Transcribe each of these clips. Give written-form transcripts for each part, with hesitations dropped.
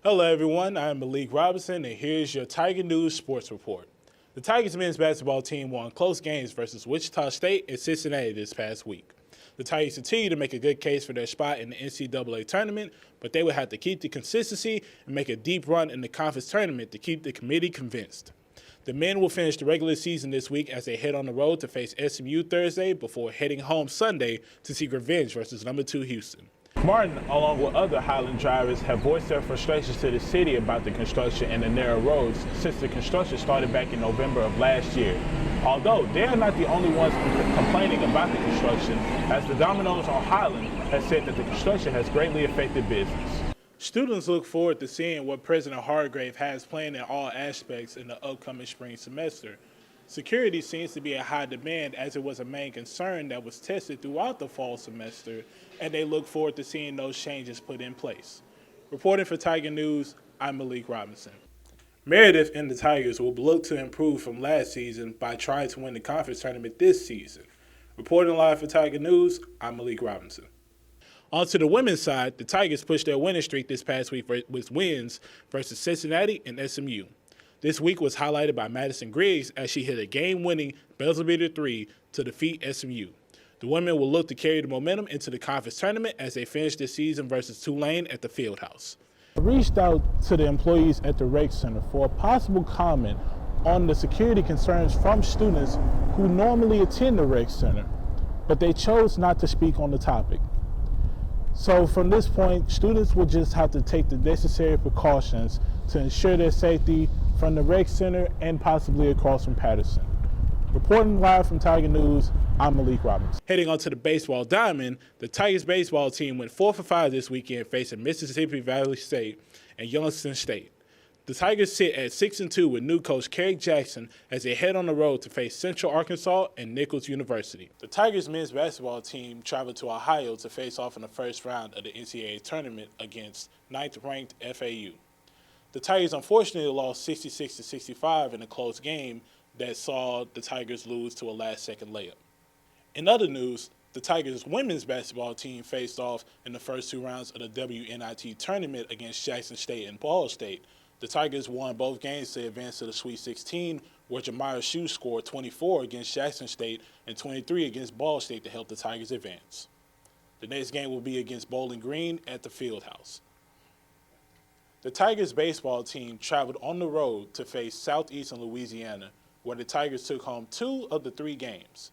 Hello everyone, I'm Melek Robinson and here's your Tiger News Sports Report. The Tigers men's basketball team won close games versus Wichita State and Cincinnati this past week. The Tigers continue to make a good case for their spot in the NCAA tournament, but they would have to keep the consistency and make a deep run in the conference tournament to keep the committee convinced. The men will finish the regular season this week as they head on the road to face SMU Thursday before heading home Sunday to seek revenge versus number 2 Houston. Martin, along with other Highland drivers, have voiced their frustrations to the city about the construction and the narrow roads since the construction started back in November of last year. Although they are not the only ones complaining about the construction, as the Domino's on Highland has said that the construction has greatly affected business. Students look forward to seeing what President Hargrave has planned in all aspects in the upcoming spring semester. Security seems to be in high demand as it was a main concern that was tested throughout the fall semester, and they look forward to seeing those changes put in place. Reporting for Tiger News, I'm Melek Robinson. Meredith and the Tigers will look to improve from last season by trying to win the conference tournament this season. Reporting live for Tiger News, I'm Melek Robinson. On to the women's side, the Tigers pushed their winning streak this past week with wins versus Cincinnati and SMU. This week was highlighted by Madison Griggs as she hit a game-winning buzzer-beater 3 to defeat SMU. The women will look to carry the momentum into the conference tournament as they finish this season versus Tulane at the Fieldhouse. I reached out to the employees at the Rec Center for a possible comment on the security concerns from students who normally attend the Rec Center, but they chose not to speak on the topic. So from this point, students will just have to take the necessary precautions to ensure their safety from the Rec Center and possibly across from Patterson. Reporting live from Tiger News, I'm Melek Robinson. Heading on to the baseball diamond, the Tigers baseball team went 4 for 5 this weekend facing Mississippi Valley State and Youngstown State. The Tigers sit at 6-2 with new coach Kerrick Jackson as they head on the road to face Central Arkansas and Nichols University. The Tigers men's basketball team traveled to Ohio to face off in the first round of the NCAA tournament against 9th-ranked FAU. The Tigers unfortunately lost 66-65 in a close game that saw the Tigers lose to a last-second layup. In other news, the Tigers women's basketball team faced off in the first 2 rounds of the WNIT tournament against Jackson State and Ball State. The Tigers won both games to advance to the Sweet 16, where Jamira Shue scored 24 against Jackson State and 23 against Ball State to help the Tigers advance. The next game will be against Bowling Green at the Fieldhouse. The Tigers baseball team traveled on the road to face Southeastern Louisiana, where the Tigers took home 2 of the 3 games.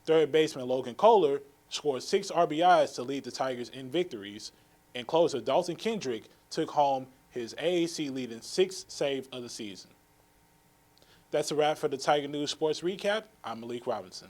Third baseman Logan Kohler scored 6 RBIs to lead the Tigers in victories, and closer Dalton Kendrick took home his AAC leading 6th save of the season. That's a wrap for the Tiger News Sports Recap. I'm Melek Robinson.